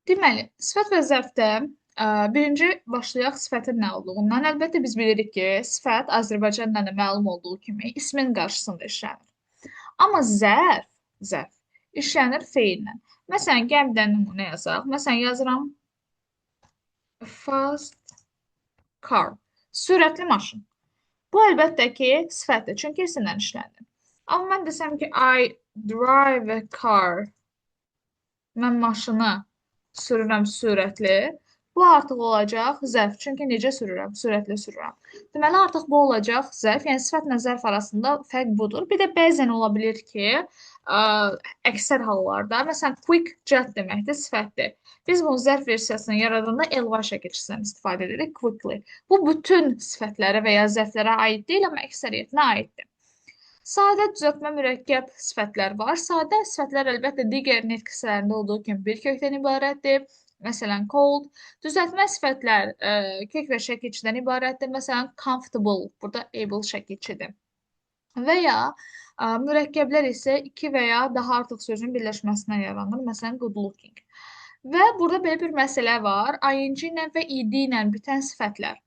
Deməli, sifət və zərfdə birinci başlayaq sifətin nə olduğundan. Əlbəttə biz bilirik ki, sifət Azərbaycan dilində məlum olduğu kimi ismin qarşısında işlənir. Amma zərf işlənir feillə. Məsələn, gəl bir dənə nümunə yazaq. Məsələn, yazıram fast car. Sürətli maşın. Bu əlbəttə ki, sifətdir, çünki isimlə işlənir. Amma mən desəm ki, I drive a car. Mən maşını sürürəm sürətli. Bu artıq olacaq zərf. Çünki necə sürürəm? Sürətli sürürəm. Deməli, artıq bu olacaq zərf. Yəni, sifətlə zərf arasında fərq budur. Bir də bəzən ola bilir ki, ə, əksər hallarda, məsələn, quick chat deməkdir, sifətdir. Biz bunu zərf versiyasını yaradanda ly şəkilçisindən istifadə edirik, quickly. Bu, bütün sifətlərə və ya zərflərə aid deyil, amma əksəriyyətinə aiddir. Sadə düzəltmə mürəkkəb sifətlər var. Sadə sifətlər əlbəttə digər nitq hissələrində olduğu kimi bir kökdən ibarətdir. Məsələn, cold. Düzəltmə sifətlər kök və şəkilçidən ibarətdir. Məsələn, comfortable. Burada able şəkilçidir. Və ya mürəkkəblər isə iki və ya daha artıq sözün birləşməsindən yaranır. Məsələn, good looking. Və burada belə bir məsələ var. ing ilə və ed ilə bitən sifətlər.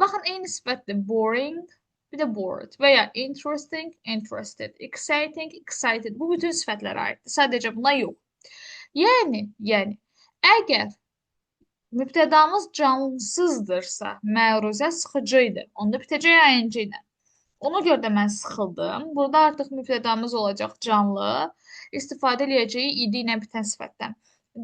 Baxın, eyni sifətdir. Boring, bir də bored və ya interesting, interested, exciting, excited. Bu bütün sifətlərə aiddir. Sadəcə buna yox. Yəni, əgər mübtədamız cansızdırsa, məruzə sıxıcıydı. Onda bitəcək ing ilə. Ona görə də mən sıxıldım. Burada artıq mübtədamız olacaq canlı. İstifadə eləyəcəyi id ilə bitən sifətdən.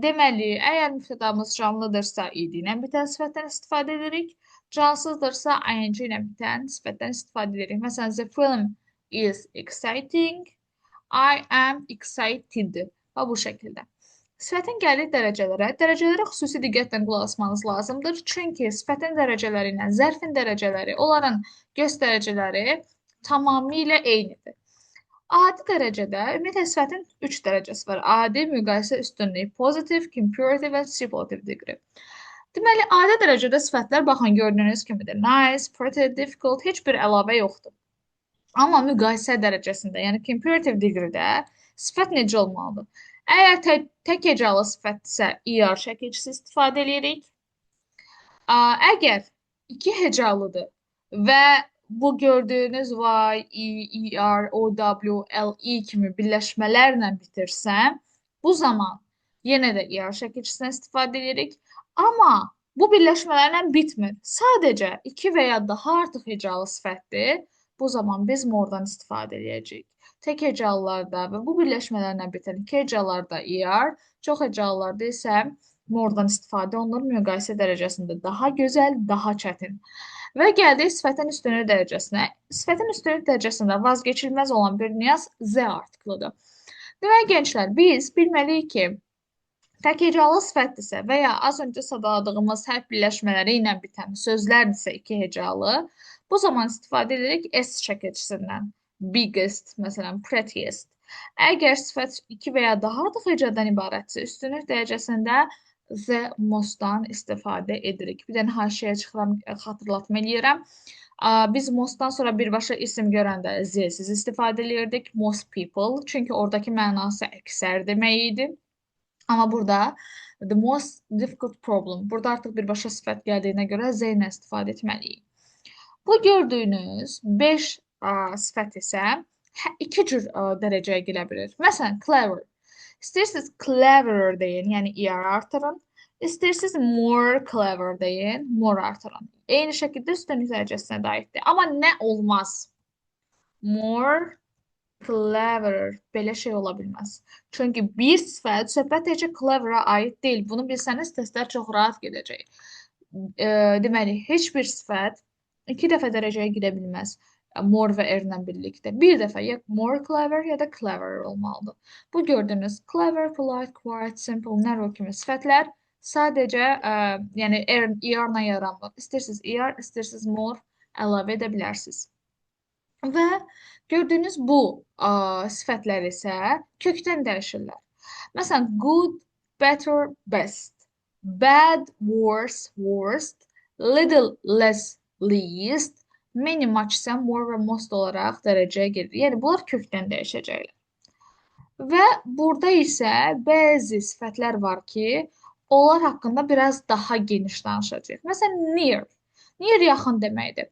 Deməli, əgər mübtədamız canlıdırsa, id ilə bitən sifətdən istifadə edirik. Cansızdırsa, ing ilə bitən sifətdən istifadə edirik. Məsələn, the film is exciting. I am excited. Və bu şəkildə. Sifətin gəlir dərəcələrə xüsusi diqqətlə qulaq asmanız lazımdır. Çünki sifətin dərəcələri ilə zərfin dərəcələri, onların göstəriciləri tamamilə eynidir. Adi dərəcədə ümumiyyətlə sifətin 3 dərəcəsi var. Adi, müqayisə üstünlük, pozitiv, comparative və superlative degree. Deməli, adi dərəcədə sifətlər baxın gördüyünüz kimidir. Nice, pretty, difficult, heç bir əlavə yoxdur. Amma müqayisə dərəcəsində, yəni comparative degree-də sifət necə olmalıdır? Əgər tək hecalı sifətdirsə, er şəkilçisi istifadə edirik. Əgər iki hecalıdır və bu gördüyünüz y, e, er, o, w, l, e kimi birləşmələrlə bitirsəm, bu zaman yenə də er şəkilçisindən istifadə edirik. Amma bu birləşmələrlə bitmir. Sadəcə iki və ya daha artıq hecalı sifətdir. Bu zaman biz mordan istifadə edəcəyik. Tək hecalılarda və bu birləşmələrlə bitən iki hecalarda er, çox hecalılarda isə mordan istifadə olunur müqayisə dərəcəsində daha gözəl, daha çətin. Və gəldik sifətin üstünlük dərəcəsinə. Sifətin üstünlük dərəcəsində vazgeçilməz olan bir nüans z artıqlıdır. Deməli, gənclər, biz bilməliyik ki, tək hecalı sifətdirsə və ya az öncə sadaladığımız hərf birləşmələri ilə bitən sözlərdirsə iki hecalı, bu zaman istifadə edirik s şəkilçisindən. Biggest, məsələn, prettiest. Əgər sifət iki və ya daha artıq hecadan ibarətsə, üstünlük dərəcəsində the mostdan istifadə edirik. Bir dənə haşiyə çıxıram, xatırlatma eləyirəm. Biz mostdan sonra birbaşa isim görəndə z-siz istifadə edirdik. Most people, çünki oradakı mənası əksər demək idi. Amma burada the most difficult problem. Burada artıq birbaşa sifət gəldiyinə görə z ilə istifadə etməliyik. Bu gördüyünüz 5 sifət isə iki cür dərəcəyə gələ bilir. Məsələn, clever. İstəyirsiniz cleverer deyin, yəni er artırın. İstəyirsiniz more clever deyin, more artırın. Eyni şəkildə üstünlük dərəcəsinə də aiddir. Amma nə olmaz? More cleverer. Belə şey ola bilməz. Çünki bir sifət söhbət təkcə clever'a aid deyil. Bunu bilsəniz, testlər çox rahat gedəcək. Deməli, heç bir sifət iki dəfə dərəcəyə gedə bilməz. More və r-lə birlikdə. Bir dəfə ya more clever ya da clever olmalıdır. Bu gördüyünüz clever, polite, quiet, simple, narrow kimi sifətlər sadəcə yəni er-la yaranmır. İstəyirsiniz er, istəyirsiniz more əlavə edə bilərsiniz. Və gördüyünüz bu sifətlər isə kökdən dəyişirlər. Məsələn, good, better, best. Bad, worse, worst. Little, less, least. Many, much isə more və most olaraq dərəcəyə gedir. Yəni, bunlar kökdən dəyişəcəklər. Və burada isə bəzi sifətlər var ki, onlar haqqında biraz daha geniş danışacağıq. Məsələn, near. Near yaxın deməkdir.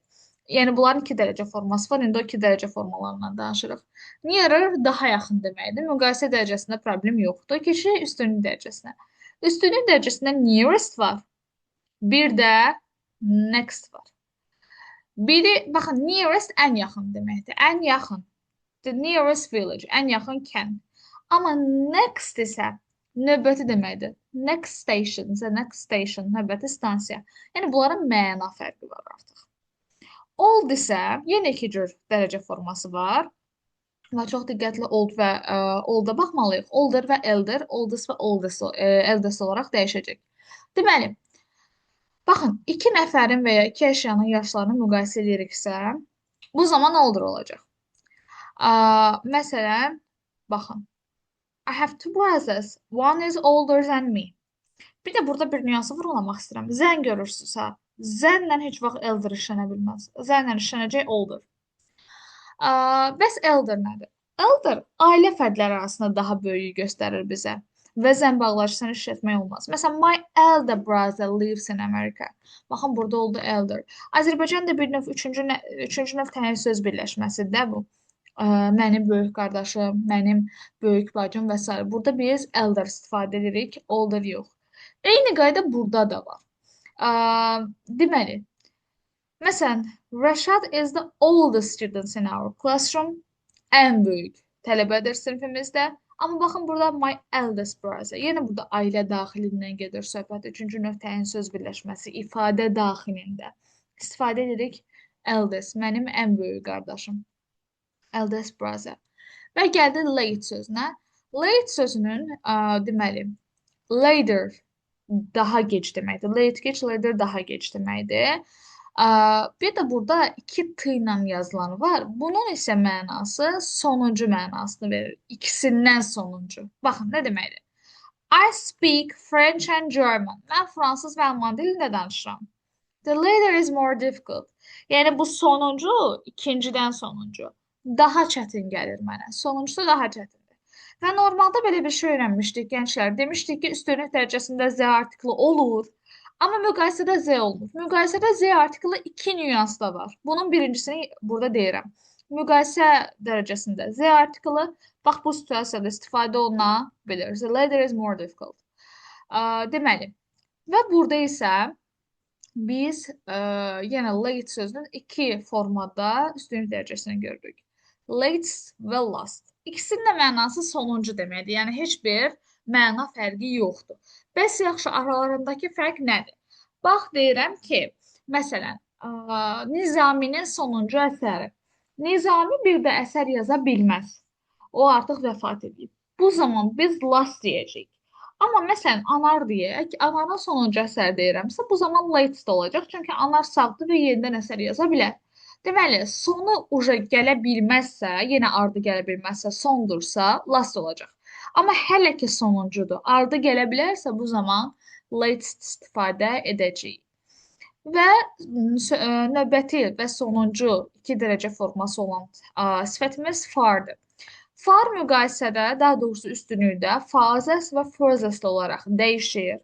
Yəni bunların 2 dərəcə forması var. İndi o 2 dərəcə formalarından danışırıq. Nearer daha yaxın deməkdir. Müqayisə dərəcəsində problem yoxdur. Keçirik üstünlük dərəcəsinə. Üstünlük dərəcəsində nearest var. Bir də next var. Biri, baxın, nearest ən yaxın deməkdir. Ən yaxın. The nearest village, ən yaxın kənd. Amma next isə növbəti deməkdir. Next station isə next station, növbəti stansiya. Yəni bunların məna fərqi var artıq. Old isə yenə iki cür dərəcə forması var. Və çox diqqətli old və olda baxmalıyıq. Older və elder, oldest və eldest olaraq dəyişəcək. Deməli, baxın, iki nəfərin və ya iki əşyanın yaşlarını müqayisə ediriksə, bu zaman older olacaq. Məsələn, baxın. I have two brothers. One is older than me. Bir də burada bir nüansı vurğulamaq istəyirəm. Zən görürsünüzsə, zənlə heç vaxt elder işlənə bilməz. Zənlə işlənəcək older. Bəs elder nədir? Elder ailə fərdləri arasında daha böyüyü göstərir bizə. Və zən bağlaçısını işlətmək olmaz. Məsələn, my elder brother lives in America. Baxın, burada oldu elder. Azərbaycanda bir növ üçüncü növ təyin söz birləşməsidir də bu. Mənim böyük qardaşım, mənim böyük bacım və s. Burada biz elder istifadə edirik, older yox. Eyni qayda burada da var. Deməli, məsələn, Rashad is the oldest student in our classroom. Ən böyük tələbədir sinifimizdə. Amma baxın burada my eldest brother. Yenə burada ailə daxilindən gedir söhbət. Üçüncü növ təyin söz birləşməsi ifadə daxilində. İstifadə edirik eldest, mənim ən böyük qardaşım. Eldest brother. Və gəldi late sözünə. Late sözünün deməli later daha gec deməkdir. Late gec, later daha gec deməkdir. Bir də burada iki t ilə yazılan var. Bunun isə mənası sonuncu mənasını verir. İkisindən sonuncu. Baxın, nə deməkdir? I speak French and German. Mən fransız və alman dilində danışıram. The later is more difficult. Yəni bu sonuncu ikincidən sonuncu. Daha çətin gəlir mənə. Sonuncusu daha çətindir. Və normalda belə bir şey öyrənmişdik gənclər. Demişdik ki, üstünlük dərəcəsində Z artiklı olur. Amma müqayisədə Z olmur. Müqayisədə Z artiklı iki nüans da var. Bunun birincisini burada deyirəm. Müqayisə dərəcəsində Z artiklı bax bu situasiyada istifadə oluna bilir. The later is more difficult. Deməli, və burada isə biz yenə late sözünün iki formada üstünlük dərəcəsini görürük. Late və last. İkisinin də mənası sonuncu deməkdir. Yəni heç bir məna fərqi yoxdur. Bəs yaxşı, aralarındakı fərq nədir? Bax, deyirəm ki, məsələn, Nizaminin sonuncu əsəri. Nizami bir də əsər yaza bilməz. O artıq vəfat edib. Bu zaman biz last deyəcəyik. Amma məsələn, anar deyək, anarın sonuncu əsər deyirəmsə, bu zaman latest olacaq. Çünki anar sağdır və yenidən əsər yaza bilər. Deməli, sonu uca gələ bilməzsə, yenə ardı gələ bilməzsə, sondursa, last olacaq. Amma hələ ki sonuncudur, ardı gələ bilərsə, bu zaman latest istifadə edəcəyik. Və növbəti və sonuncu 2 dərəcə forması olan sifətimiz fardır. Far müqayisədə, daha doğrusu üstünlükdə fazəs və furthest olaraq dəyişir.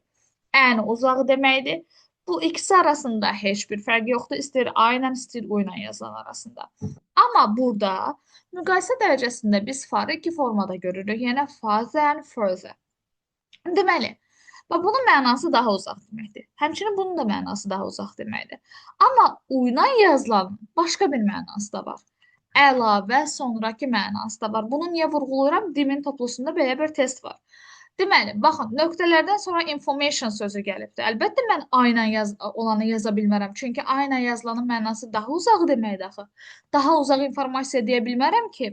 Ən uzaq deməkdir. Bu ikisi arasında heç bir fərq yoxdur. İstir A ilə, istir U ilə yazılan arasında. Amma burada müqayisə dərəcəsində biz farı iki formada görürük. Yəni fazə and further. Deməli, bunun mənası daha uzaq deməkdir. Həmçinin bunun da mənası daha uzaq deməkdir. Amma U ilə yazılan başqa bir mənası da var. Əlavə, sonrakı mənası da var. Bunu niyə vurğuluyorum? Dimin toplusunda belə bir test var. Deməli, baxın, nöqtələrdən sonra information sözü gəlibdir. Əlbəttə, mən A ilə olanı yaza bilmərəm. Çünki A ilə yazılanın mənası daha uzaq deməkdir axı. Daha uzaq informasiya deyə bilmərəm ki.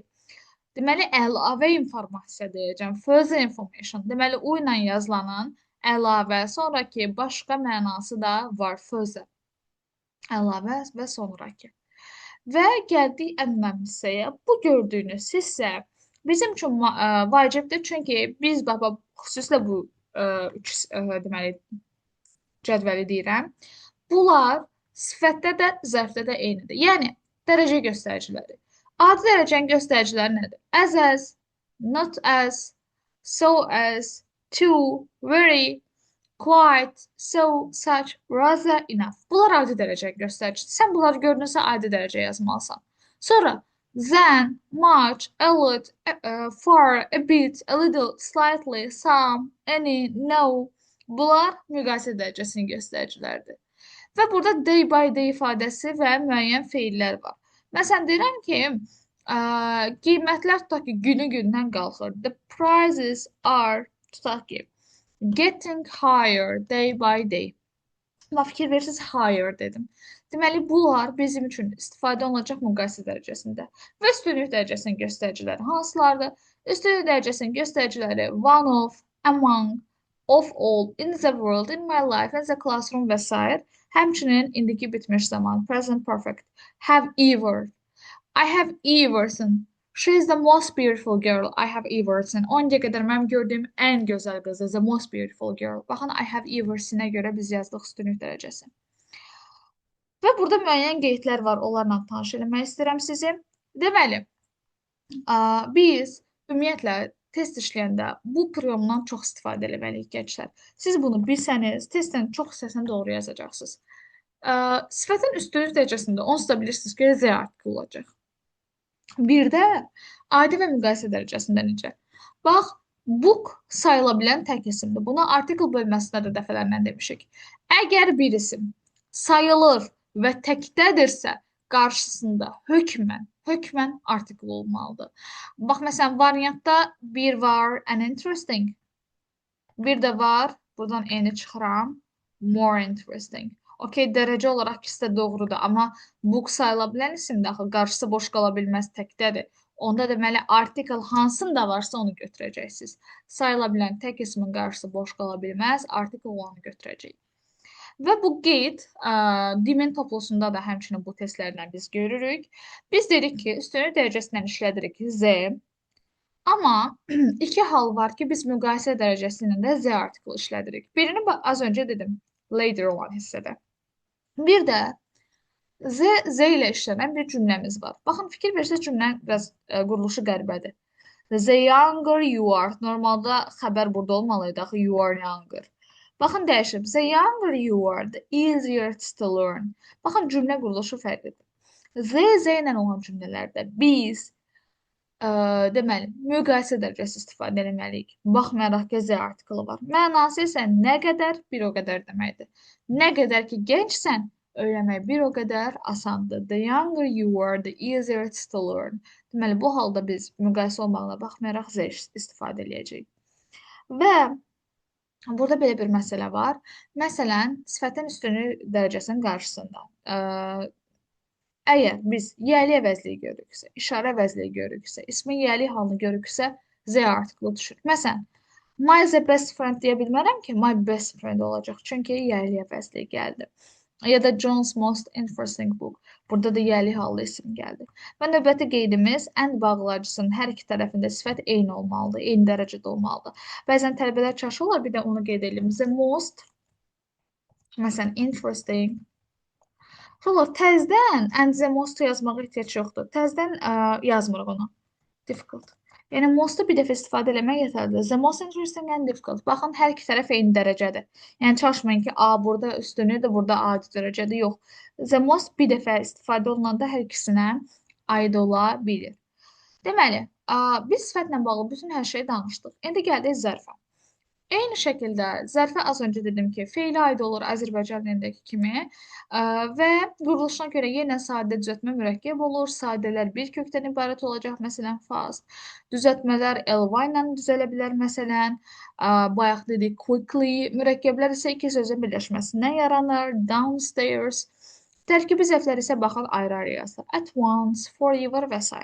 Deməli, əlavə informasiya deyəcəm. Further information. Deməli, U ilə yazılanın əlavə, sonraki başqa mənası da var. Further. Əlavə və sonraki. Və gəldik ən mühüm hissəyə. Bu gördüyünüz hissə bizim üçün vacibdir. Çünki biz xüsusilə bu üç deməli cədvəli deyirəm. Bunlar sifətdə də, zərfdə də eynidir. Yəni dərəcə göstəriciləri. Adi dərəcənin göstəriciləri nədir? As, not as, so as, to, very. quite, so, such, rather, enough. Bunlar adi dərəcə göstəricidir. Sən bunları gördünsə adi dərəcə yazmalısan. Sonra than, much, a lot, far, a bit, a little, slightly, some, any, no. Bunlar müqayisə dərəcəsinin göstəriciləridir. Və burada day by day ifadəsi və müəyyən feillər var. Məsələn, deyirəm ki, qiymətlər tutaq ki, günü-gündən qalxır. The prices are, tutaq ki, getting higher day by day. Amma fikir verirsiniz higher dedim. Deməli, bunlar bizim üçün istifadə olunacaq müqayisə dərəcəsində. Və üstünlük dərəcəsinin göstəriciləri hansılardır? Üstünlük dərəcəsinin göstəriciləri one of, among, of all, in the world, in my life, in the classroom və s. Həmçinin indiki bitmiş zaman, present perfect, have ever, I have ever seen. She is the most beautiful girl I have ever seen. O indiyə qədər mənim gördüyüm ən gözəl qızdır. The most beautiful girl. Baxın, I have ever seen-ə görə biz yazdıq üstünlük dərəcəsi. Və burada müəyyən qeydlər var. Onlarla tanış eləmək istəyirəm sizi. Deməli, biz ümumiyyətlə test işləyəndə bu proqramdan çox istifadə eləməliyik gənclər. Siz bunu bilsəniz, testin çox hissəsini doğru yazacaqsınız. Sifətin üstünlük dərəcəsində onsuz da bilirsiniz ki, Z artiklı olacaq. Bir də adi və müqayisə dərəcəsində necə? Bax, book sayıla bilən tək isimdir. Buna article bölməsində də dəfələrlə demişik. Əgər bir isim sayılır və təkdədirsə, qarşısında hökmən article olmalıdır. Bax, məsələn, variantda bir var, an interesting. Bir də var, buradan n-i çıxıram, more interesting. Okey, dərəcə olaraq ikisi də doğrudur, amma book sayıla bilən isimdə axı qarşısı boş qala bilməz, təkdədir. Onda deməli article hansında varsa onu götürəcəksiniz. Sayıla bilən tək ismin qarşısı boş qala bilməz, article olanı götürəcəyik. Və bu qeyd dimin toplusunda da həmçinin bu testlərlə biz görürük. Biz dedik ki, üstünlük dərəcəsindən işlədirik Z. Amma iki hal var ki, biz müqayisə dərəcəsində də Z artiklı işlədirik. Birini az öncə dedim, later olan hissədə. Bir də Z ilə işlənən bir cümləmiz var. Baxın, fikir verirsiniz, cümlənin biraz quruluşu qəribədir. The younger you are. Normalda xəbər burada olmalıydı, axı you are younger. Baxın, dəyişib. The younger you are, the easier to learn. Baxın, cümlə quruluşu fərqlidir. Z ilə olan cümlələrdə biz deməli, müqayisə dərəcəsi istifadə etməliyik. Baxmayaraq ki, Z artiklı var. Mənası isə nə qədər, bir o qədər deməkdir. Nə qədər ki, gəncsən, öyrənmək bir o qədər asandır. The younger you are, the easier to learn. Deməli, bu halda biz müqayisə olmağına baxmayaraq Z istifadə edəcəyik. Və burada belə bir məsələ var. Məsələn, sifətin üstünlük dərəcəsinin qarşısında. Əgər biz yəli əvəzliyi görürüksə, işarə əvəzliyi görürüksə, ismin yəli halını görürüksə, Z artiklı düşür. Məsələn, my the best friend deyə bilmərəm ki, my best friend olacaq. Çünki yəli əvəzliyi gəldi. Ya da John's most interesting book. Burada da yəli hallı isim gəldi. Və növbəti qeydimiz and bağlayıcısının hər iki tərəfində sifət eyni olmalıdır, eyni dərəcədə olmalıdır. Bəzən tələbələr çaşırlar, bir də onu qeyd edelim. The most, məsələn, interesting. Sonra təzdən and the most yazmağa ehtiyac yoxdur. Təzdən yazmırıq onu. Difficult. Yəni most-u bir dəfə istifadə eləmək yetərlidir. The most interesting and difficult. Baxın, hər iki tərəf eyni dərəcədir. Yəni çalışmayın ki, burada üstünlüdür, burada adi dərəcədir. Yox. The most bir dəfə istifadə olunanda hər ikisinə aid ola bilir. Deməli, biz sifətlə bağlı bütün hər şeyi danışdıq. İndi gəldik zərfə. Eyni şəkildə zərfə az öncə dedim ki, feylə aid olur Azərbaycan dilindəki kimi və quruluşuna görə yenə sadə düzəltmə mürəkkəb olur. Sadələr bir kökdən ibarət olacaq, məsələn, fast. Düzəltmələr ly ilə düzələ bilər, məsələn, bayaq dedik quickly. Mürəkkəblər isə iki sözün birləşməsindən yaranır, downstairs. Tərkibi zərflər isə baxın ayrı-ayrı yazılır. At once, forever və s.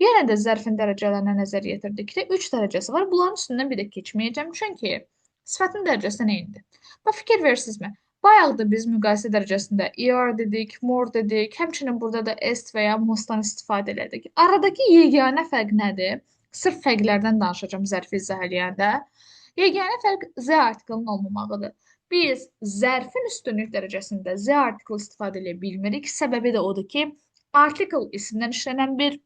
Yenə də zərfin dərəcələrinə nəzər yetirdikdə 3 dərəcəsi var. Bunların üstündən bir də keçməyəcəm, çünki sifətin dərəcəsi neyindir? Bax, fikir verirsinizmi? Bayaq da biz müqayisə dərəcəsində er dedik, more dedik, həmçinin burada da est və ya mostdan istifadə elədik. Aradakı yeganə fərq nədir? Sırf fərqlərdən danışacağım zərfi izah eləyəndə. Yeganə fərq Z artiklının olmamağıdır. Biz zərfin üstünlük dərəcəsində Z artiklı istifadə edə bilmirik. Səbəbi də odur ki, article isimdən işlənən bir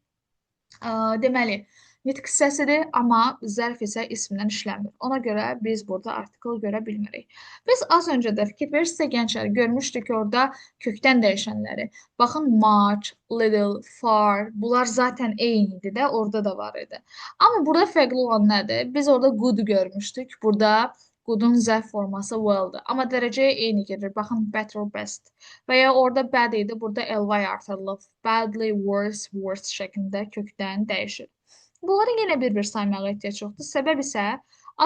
deməli, nitq hissəsidir, amma zərf isə ismdən işləmir. Ona görə biz burada artikl görə bilmirik. Biz az öncə də fikir verirsinizsə gənclər görmüşdük ki, orada kökdən dəyişənləri. Baxın, much, little, far, bunlar zaten eyni idi də, orada da var idi. Amma burada fərqli olan nədir? Biz orada good görmüşdük. Burada good'un zərf forması well'dır. Amma dərəcəyə eyni gedir. Baxın, better, best. Və ya orada bad idi, burada ly artırılıb. Badly, worse, worst şəklində kökdən dəyişir. Bunları yenə bir-bir saymağa ehtiyac yoxdur. Səbəb isə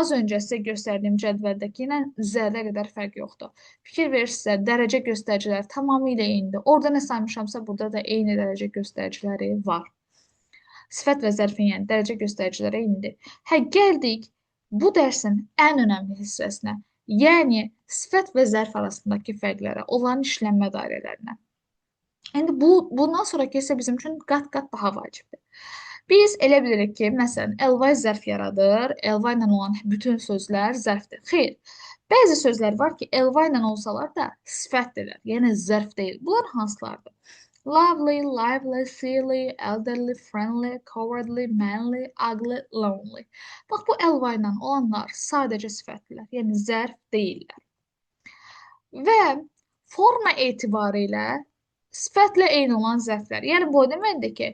az öncə sizə göstərdiyim cədvəldəki ilə zərrə qədər fərq yoxdur. Fikir verirsinizsə, dərəcə göstəriciləri tamamilə eynidir. Orada nə saymışamsa, burada da eyni dərəcə göstəriciləri var. Sifət və zərfin, yəni dərəcə göstəriciləri eynidir. Gəldik bu dərsin ən önəmli hissəsinə, yəni sifət və zərf arasındakı fərqlərə, onların işlənmə dairələrinə. İndi bundan sonraki isə bizim üçün qat-qat daha vacibdir. Biz elə bilirik ki, məsələn, ly zərf yaradır, ly ilə olan bütün sözlər zərfdir. Xeyr, bəzi sözlər var ki, ly ilə olsalar da sifətdirlər, yəni zərf deyil. Bunlar hansılardır? Lovely, lively, silly, elderly, friendly, cowardly, manly, ugly, lonely. Bax, bu ly ilə olanlar sadəcə sifətdirlər, yəni zərf deyillər. Və forma etibarilə sifətlə eyni olan zərflər. Yəni, bu deməkdir ki,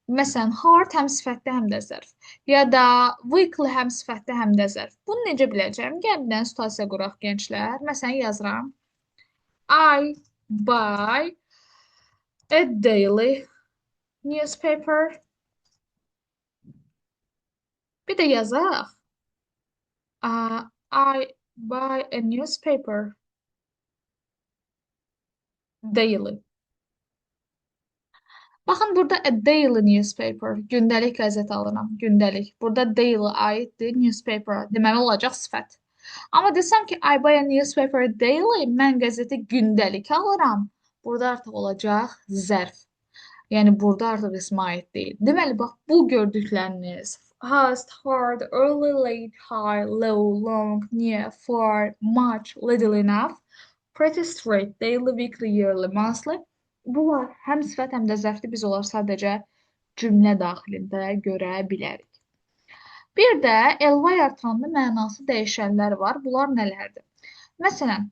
məsələn, hard həm sifətli, həm də zərf. Ya da weakly həm sifətli, həm də zərf. Bunu necə biləcəm? Gəlin, bir dənə situasiya quraq, gənclər. Məsələn, yazıram. I buy a daily newspaper. Bir də yazaq. I buy a newspaper daily. Baxın, burada a daily newspaper, gündəlik qəzet alıram, gündəlik. Burada daily aiddir, newspaper, deməli olacaq sifət. Amma desəm ki, I buy a newspaper daily, mən qəzeti gündəlik alıram, burada artıq olacaq zərf. Yəni, burada artıq ismə aid deyil. Deməli, bax, bu gördükləriniz fast, hard, early, late, high, low, long, near, far, much, little enough, pretty straight, daily, weekly, yearly, monthly. Bunlar həm sifət, həm də zərfdir. Biz onları sadəcə cümlə daxilində görə bilərik. Bir də ly artıranda mənası dəyişənlər var. Bunlar nələrdir? Məsələn,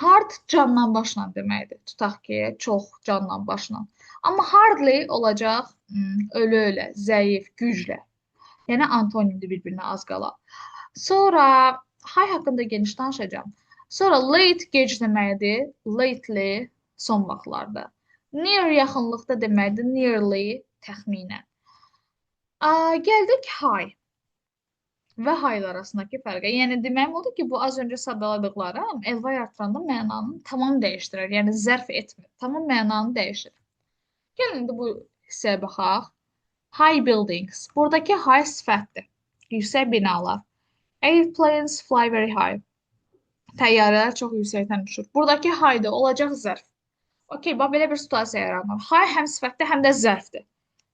hard canla başla deməkdir. Tutaq ki, çox canla başla. Amma hardly olacaq ölü-ölə, zəif, güclə. Yəni, antonimdir bir-birinə az qala. Sonra high haqqında geniş danışacağım. Sonra late gec deməkdir. Lately son vaxtlarda. Near yaxınlıqda deməkdir. Nearly təxminən. Gəldik high və high arasındakı fərqə. Yəni, deməyim odur ki, bu az öncə sadaladıqlarım ly artıranda mənanı tamam dəyişdirir. Yəni, zərf etmir. Tamam mənanı dəyişir. Gəlin, indi bu hissəyə baxaq. High buildings. Buradakı high sifətdir. Yüksək binalar. Airplanes fly very high. Təyyarələr çox yüksəkdən uçur. Buradakı high-də olacaq zərf. Okey, bax, belə bir situasiya yaranır. High həm sifətdir, həm də zərfdir.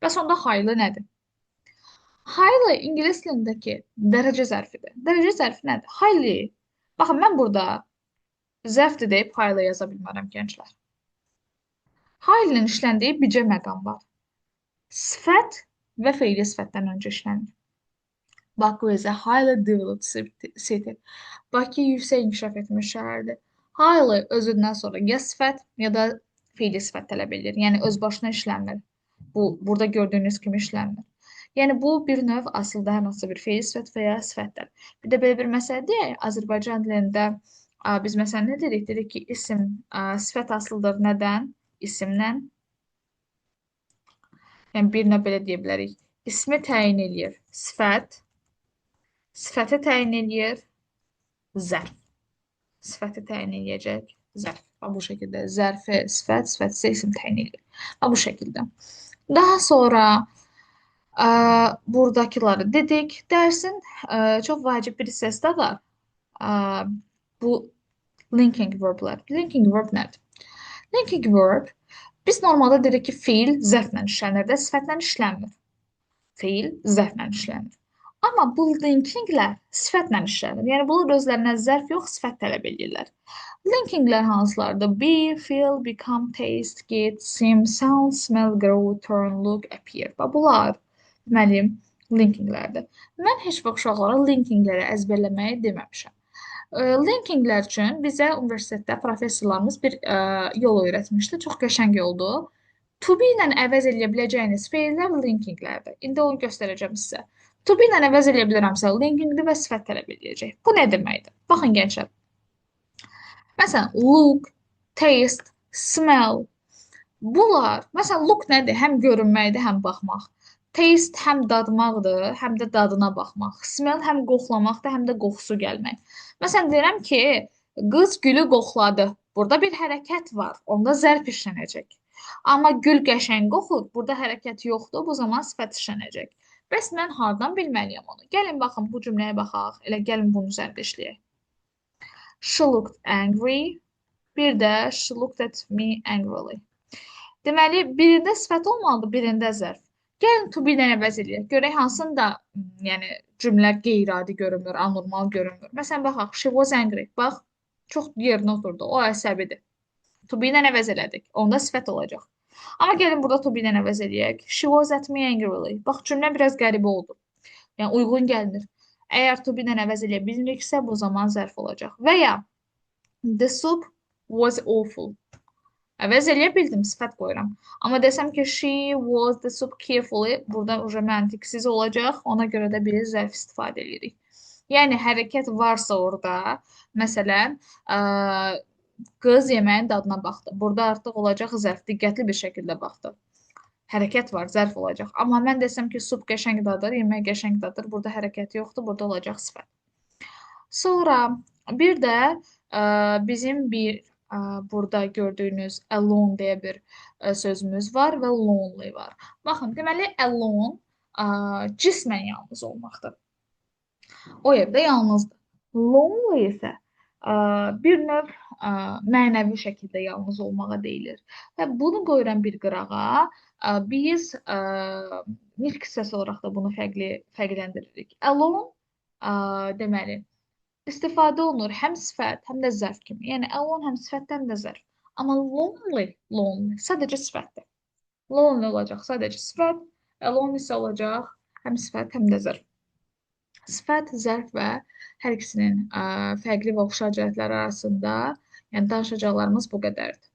Bəs onda highlı nədir? Highly ingilis dilindəki dərəcə zərfidir. Dərəcə zərfi nədir? Highly. Baxın, mən burada zərfdir deyib highly yaza bilmərəm, gənclər. Highly-nin işləndiyi bircə məqam var. Sifət və feili sifətdən öncə işlənir. Baku is a highly developed city. Bakı yüksək inkişaf etmiş şəhərdir. Highly özündən sonra ya sifət, ya da feili sifət tələb edir. Yəni, öz başına işlənmir. Burada gördüyünüz kimi işlənmir. Yəni, bu bir növ aslında hər hansı bir feil sifət və ya sifətdir. Bir də belə bir məsələ deyək, Azərbaycan dilində biz məsələn nə dedik? Dedik ki, isim sifət asılıdır nədən? İsimdən. Yəni, bir növ belə deyə bilərik. İsmi təyin edir sifət, sifəti təyin edir zərf. Sifəti təyin edəcək zərf. Bu şəkildə zərfi sifət, sifət isə isim təyin edir. Bu şəkildə. Daha sonra buradakıları dedik. Dərsin çox vacib bir hissəsi də var. Bu linking verblər. Linking verb nədir? Linking verb biz normalda dedik ki, fiil zərflə işlənir də, sifətlə işlənmir. Fiil zərflə işlənir. Amma bu linkinglər sifətlə işlənir. Yəni, bunlar özlərinə zərf yox, sifət tələb edirlər. Linkinglər hansılardır? Be, feel, become, taste, get, seem, sound, smell, grow, turn, look, appear. Bunlar deməli, Linkinglərdir. Mən heç vaxt uşaqlara linkingləri əzbərləməyi deməmişəm. Linkinglər üçün bizə universitetdə professorlarımız bir yol öyrətmişdi. Çox qəşəng yoldur. To be ilə əvəz edə biləcəyiniz feillər linkinglərdir. İndi onu göstərəcəm sizə. To be ilə əvəz edə bilirəmsə, linkingdir və sifət tələb edəcək. Bu nə deməkdir? Baxın gənclər. Məsələn, look, taste, smell. Bunlar, məsələn, look nədir? Həm görünməkdir, həm baxmaq. Taste həm dadmaqdır, həm də dadına baxmaq. Smell həm qoxlamaqdır, həm də qoxusu gəlmək. Məsələn, deyirəm ki, qız gülü qoxladı. Burada bir hərəkət var. Onda zərf işlənəcək. Amma gül qəşəng qoxur. Burada hərəkət yoxdur. Bu zaman sifət işlənəcək. Bəs mən hardan bilməliyəm onu? Gəlin baxın bu cümləyə baxaq. Elə gəlin bunun üzərində işləyək. She looked angry. Bir də she looked at me angrily. Deməli, birində sifət olmalıdır, birində zərf. Gəlin to be ilə əvəz eləyək. Görək hansında yəni cümlə qeyri-adi görünmür, anormal görünmür. Məsələn, baxaq, she was angry. Bax, çox yerinə oturdu. O əsəbidir. To be ilə əvəz elədik. Onda sifət olacaq. Amma gəlin burada to be ilə əvəz eləyək. She was at me angrily. Bax, cümlə biraz qəribə oldu. Yəni uyğun gəlmir. Əgər to be ilə əvəz eləyə bilmiriksə, bu zaman zərf olacaq. Və ya the soup was awful. Əvəz eləyə bildim, sifət qoyuram. Amma desəm ki, she was the soup carefully, burada uca məntiqsiz olacaq. Ona görə də biz zərf istifadə edirik. Yəni, hərəkət varsa orada, məsələn, qız yeməyin dadına baxdı. Burada artıq olacaq zərf, diqqətli bir şəkildə baxdı. Hərəkət var, zərf olacaq. Amma mən desəm ki, soup qəşəng dadır, yemək qəşəng dadır. Burada hərəkət yoxdur, burada olacaq sifət. Sonra bir də bizim burada gördüyünüz alone deyə bir sözümüz var və lonely var. Baxın, deməli alone cismən yalnız olmaqdır. O evdə yalnızdır. Lonely isə bir növ mənəvi şəkildə yalnız olmağa deyilir. Və bunu qoyuram bir qırağa. Biz nitq hissəsi olaraq da bunu fərqləndiririk. Alone deməli istifadə olunur həm sifət, həm də zərf kimi. Yəni alone həm sifət, həm də zərf. Amma lonely sadəcə sifətdir. Lonely olacaq sadəcə sifət, alone isə olacaq həm sifət, həm də zərf. Sifət, zərf və hər ikisinin fərqli və oxşar cəhətləri arasında yəni danışacaqlarımız bu qədərdir.